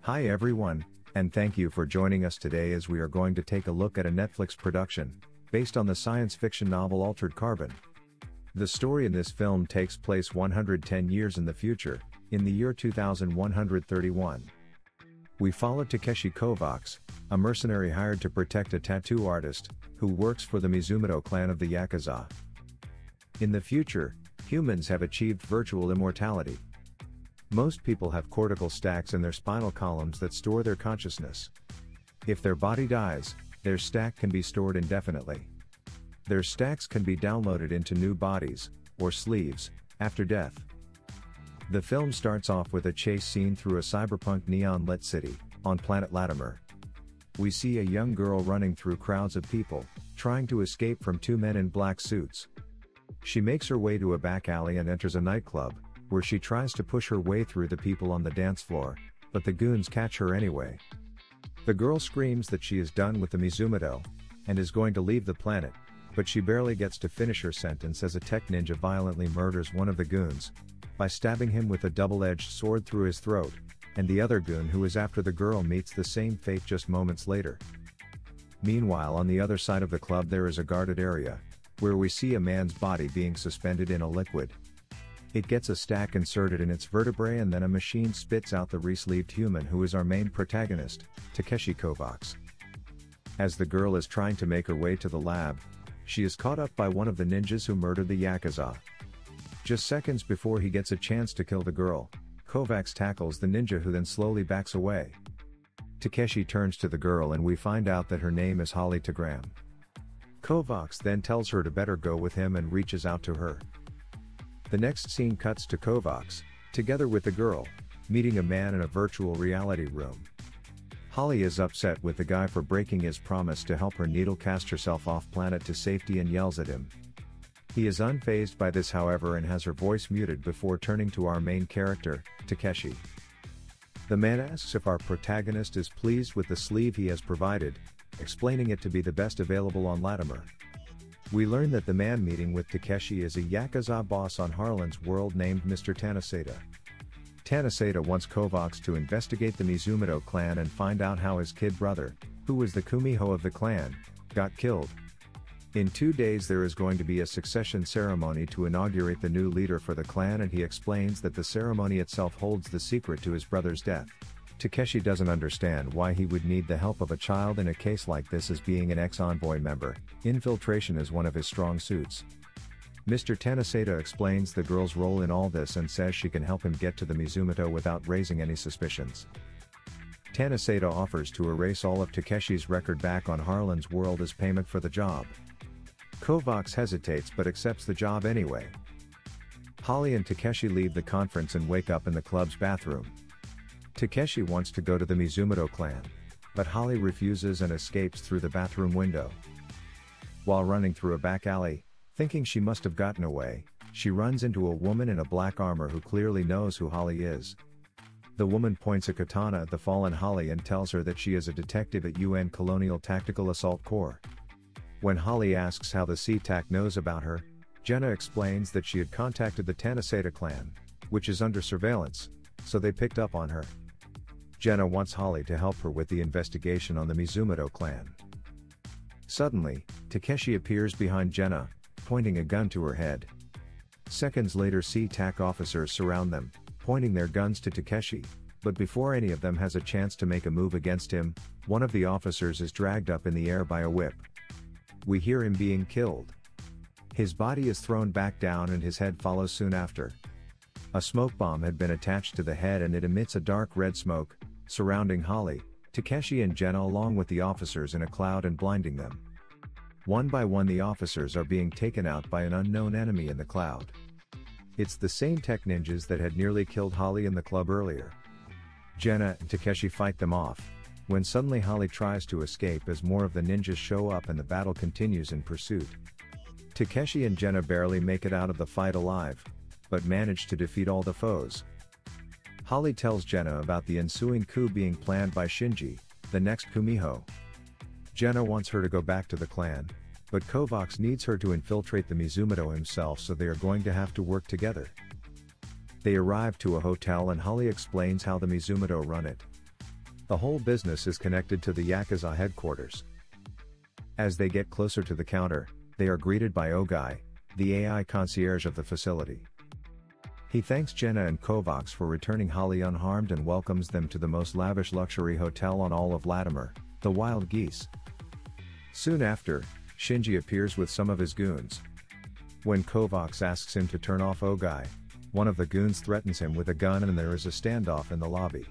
Hi everyone, and thank you for joining us today as we are going to take a look at a Netflix production, based on the science fiction novel Altered Carbon. The story in this film takes place 110 years in the future, in the year 2131. We follow Takeshi Kovacs, a mercenary hired to protect a tattoo artist, who works for the Mizumoto clan of the Yakuza. In the future, humans have achieved virtual immortality. Most people have cortical stacks in their spinal columns that store their consciousness. If their body dies, their stack can be stored indefinitely. Their stacks can be downloaded into new bodies, or sleeves, after death. The film starts off with a chase scene through a cyberpunk neon-lit city, on planet Latimer. We see a young girl running through crowds of people, trying to escape from two men in black suits. She makes her way to a back alley and enters a nightclub, where she tries to push her way through the people on the dance floor, but the goons catch her anyway. The girl screams that she is done with the Mizumoto, and is going to leave the planet, but she barely gets to finish her sentence as a tech ninja violently murders one of the goons, by stabbing him with a double-edged sword through his throat, and the other goon who is after the girl meets the same fate just moments later. Meanwhile, on the other side of the club there is a guarded area, where we see a man's body being suspended in a liquid. It gets a stack inserted in its vertebrae and then a machine spits out the re-sleeved human who is our main protagonist, Takeshi Kovacs. As the girl is trying to make her way to the lab, she is caught up by one of the ninjas who murdered the Yakuza. Just seconds before he gets a chance to kill the girl, Kovacs tackles the ninja who then slowly backs away. Takeshi turns to the girl and we find out that her name is Holly Tagram. Kovacs then tells her to better go with him and reaches out to her. The next scene cuts to Kovacs, together with the girl, meeting a man in a virtual reality room. Holly is upset with the guy for breaking his promise to help her needle cast herself off planet to safety and yells at him. He is unfazed by this however and has her voice muted before turning to our main character, Takeshi. The man asks if our protagonist is pleased with the sleeve he has provided, explaining it to be the best available on Latimer. We learn that the man meeting with Takeshi is a Yakuza boss on Harlan's world named Mr. Tanaseda. Tanaseda wants Kovacs to investigate the Mizumoto clan and find out how his kid brother, who was the Kumiho of the clan, got killed. In 2 days there is going to be a succession ceremony to inaugurate the new leader for the clan and he explains that the ceremony itself holds the secret to his brother's death. Takeshi doesn't understand why he would need the help of a child in a case like this as being an ex-envoy member, infiltration is one of his strong suits. Mr. Tanaseda explains the girl's role in all this and says she can help him get to the Mizumoto without raising any suspicions. Tanaseda offers to erase all of Takeshi's record back on Harlan's world as payment for the job. Kovacs hesitates but accepts the job anyway. Holly and Takeshi leave the conference and wake up in the club's bathroom. Takeshi wants to go to the Mizumoto clan, but Holly refuses and escapes through the bathroom window. While running through a back alley, thinking she must have gotten away, she runs into a woman in a black armor who clearly knows who Holly is. The woman points a katana at the fallen Holly and tells her that she is a detective at UN Colonial Tactical Assault Corps. When Holly asks how the CTAC knows about her, Gina explains that she had contacted the Tanaseda clan, which is under surveillance, so they picked up on her. Gina wants Holly to help her with the investigation on the Mizumoto clan. Suddenly, Takeshi appears behind Gina, pointing a gun to her head. Seconds later CTAC officers surround them, pointing their guns to Takeshi, but before any of them has a chance to make a move against him, one of the officers is dragged up in the air by a whip. We hear him being killed. His body is thrown back down and his head follows soon after. A smoke bomb had been attached to the head and it emits a dark red smoke, surrounding Holly, Takeshi and Gina along with the officers in a cloud and blinding them. One by one the officers are being taken out by an unknown enemy in the cloud. It's the same tech ninjas that had nearly killed Holly in the club earlier. Gina and Takeshi fight them off, when suddenly Holly tries to escape as more of the ninjas show up and the battle continues in pursuit. Takeshi and Gina barely make it out of the fight alive, but manage to defeat all the foes. Holly tells Gina about the ensuing coup being planned by Shinji, the next Kumiho. Gina wants her to go back to the clan, but Kovacs needs her to infiltrate the Mizumoto himself, so they are going to have to work together. They arrive to a hotel and Holly explains how the Mizumoto run it. The whole business is connected to the Yakuza headquarters. As they get closer to the counter, they are greeted by Ogai, the AI concierge of the facility. He thanks Gina and Kovacs for returning Holly unharmed and welcomes them to the most lavish luxury hotel on all of Latimer, the Wild Geese. Soon after, Shinji appears with some of his goons. When Kovacs asks him to turn off Ogai, one of the goons threatens him with a gun and there is a standoff in the lobby.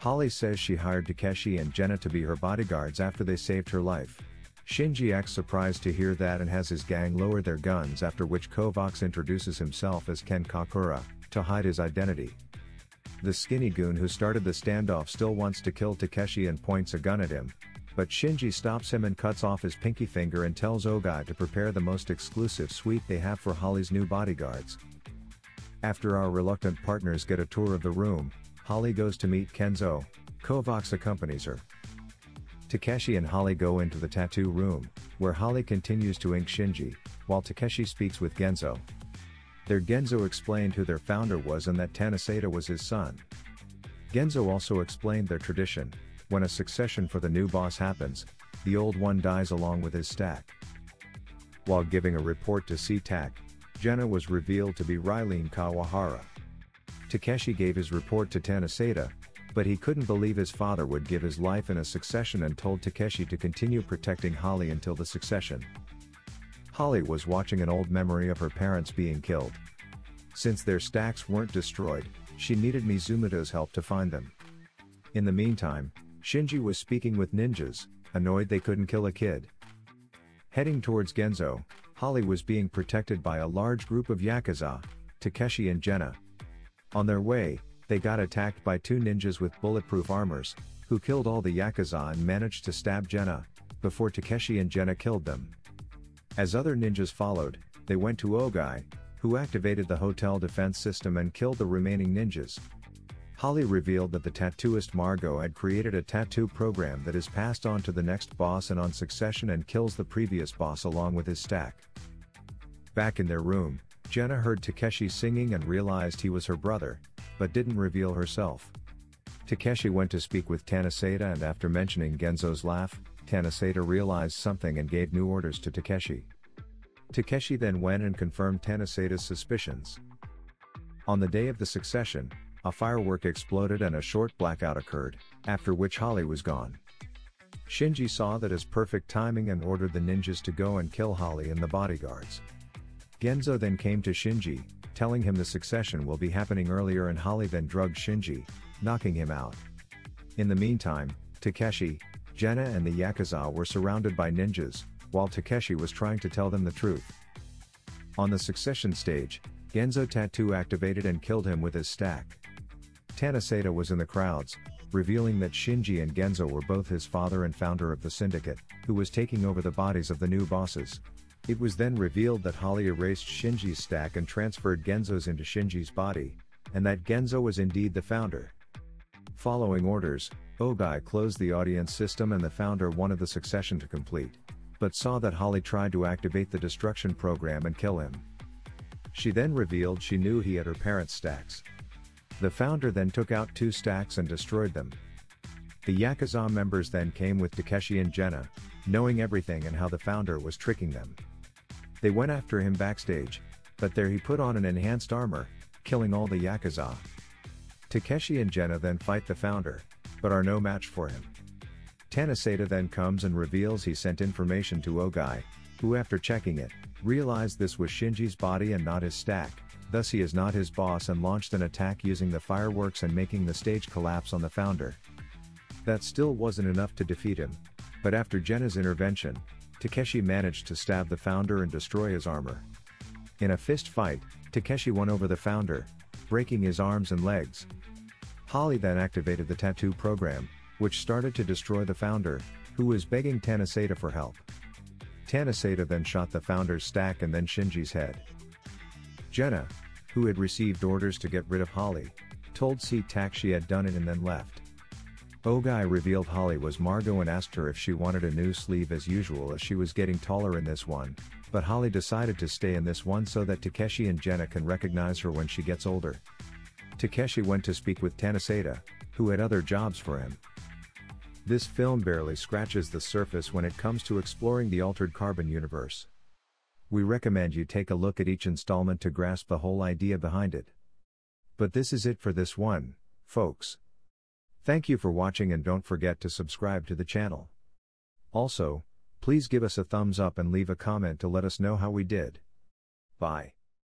Holly says she hired Takeshi and Gina to be her bodyguards after they saved her life. Shinji acts surprised to hear that and has his gang lower their guns, after which Kovacs introduces himself as Ken Kakura, to hide his identity. The skinny goon who started the standoff still wants to kill Takeshi and points a gun at him, but Shinji stops him and cuts off his pinky finger and tells Ogai to prepare the most exclusive suite they have for Holly's new bodyguards. After our reluctant partners get a tour of the room, Holly goes to meet Kenzo. Kovacs accompanies her. Takeshi and Holly go into the tattoo room, where Holly continues to ink Shinji, while Takeshi speaks with Genzo. Their Genzo explained who their founder was and that Taneseda was his son. Genzo also explained their tradition: when a succession for the new boss happens, the old one dies along with his stack. While giving a report to CTAC, Gina was revealed to be Rylene Kawahara. Takeshi gave his report to Taneseda, but he couldn't believe his father would give his life in a succession and told Takeshi to continue protecting Holly until the succession. Holly was watching an old memory of her parents being killed. Since their stacks weren't destroyed, she needed Mizumoto's help to find them. In the meantime, Shinji was speaking with ninjas, annoyed they couldn't kill a kid. Heading towards Genzo, Holly was being protected by a large group of Yakuza, Takeshi and Gina. On their way, they got attacked by two ninjas with bulletproof armors, who killed all the Yakuza and managed to stab Gina, before Takeshi and Gina killed them. As other ninjas followed, they went to Ogai, who activated the hotel defense system and killed the remaining ninjas. Holly revealed that the tattooist Margot had created a tattoo program that is passed on to the next boss and on succession and kills the previous boss along with his stack. Back in their room, Gina heard Takeshi singing and realized he was her brother, but didn't reveal herself. Takeshi went to speak with Taneseda and after mentioning Genzo's laugh, Taneseda realized something and gave new orders to Takeshi. Takeshi then went and confirmed Taneseda's suspicions. On the day of the succession, a firework exploded and a short blackout occurred, after which Holly was gone. Shinji saw that as perfect timing and ordered the ninjas to go and kill Holly and the bodyguards. Genzo then came to Shinji, telling him the succession will be happening earlier, and Holly then drugged Shinji, knocking him out. In the meantime, Takeshi, Gina and the Yakuza were surrounded by ninjas, while Takeshi was trying to tell them the truth. On the succession stage, Genzo tattoo activated and killed him with his stack. Taneseda was in the crowds, revealing that Shinji and Genzo were both his father and founder of the syndicate, who was taking over the bodies of the new bosses. It was then revealed that Holly erased Shinji's stack and transferred Genzo's into Shinji's body, and that Genzo was indeed the founder. Following orders, Ogai closed the audience system and the founder wanted the succession to complete, but saw that Holly tried to activate the destruction program and kill him. She then revealed she knew he had her parents' stacks. The founder then took out 2 stacks and destroyed them. The Yakuza members then came with Takeshi and Gina, knowing everything and how the founder was tricking them. They went after him backstage, but there he put on an enhanced armor, killing all the Yakuza. Takeshi and Gina then fight the founder, but are no match for him. Taneseda then comes and reveals he sent information to Ogai, who after checking it, realized this was Shinji's body and not his stack, thus he is not his boss, and launched an attack using the fireworks and making the stage collapse on the founder. That still wasn't enough to defeat him, but after Gina's intervention, Takeshi managed to stab the founder and destroy his armor. In a fist fight, Takeshi won over the founder, breaking his arms and legs. Holly then activated the tattoo program, which started to destroy the founder, who was begging Taneseda for help. Taneseda then shot the founder's stack and then Shinji's head. Gina, who had received orders to get rid of Holly, told CTAC she had done it and then left. Ogai revealed Holly was Margot and asked her if she wanted a new sleeve as usual, as she was getting taller in this one, but Holly decided to stay in this one so that Takeshi and Gina can recognize her when she gets older. Takeshi went to speak with Taneseda, who had other jobs for him. This film barely scratches the surface when it comes to exploring the Altered Carbon universe. We recommend you take a look at each installment to grasp the whole idea behind it. But this is it for this one, folks. Thank you for watching and don't forget to subscribe to the channel. Also, please give us a thumbs up and leave a comment to let us know how we did. Bye.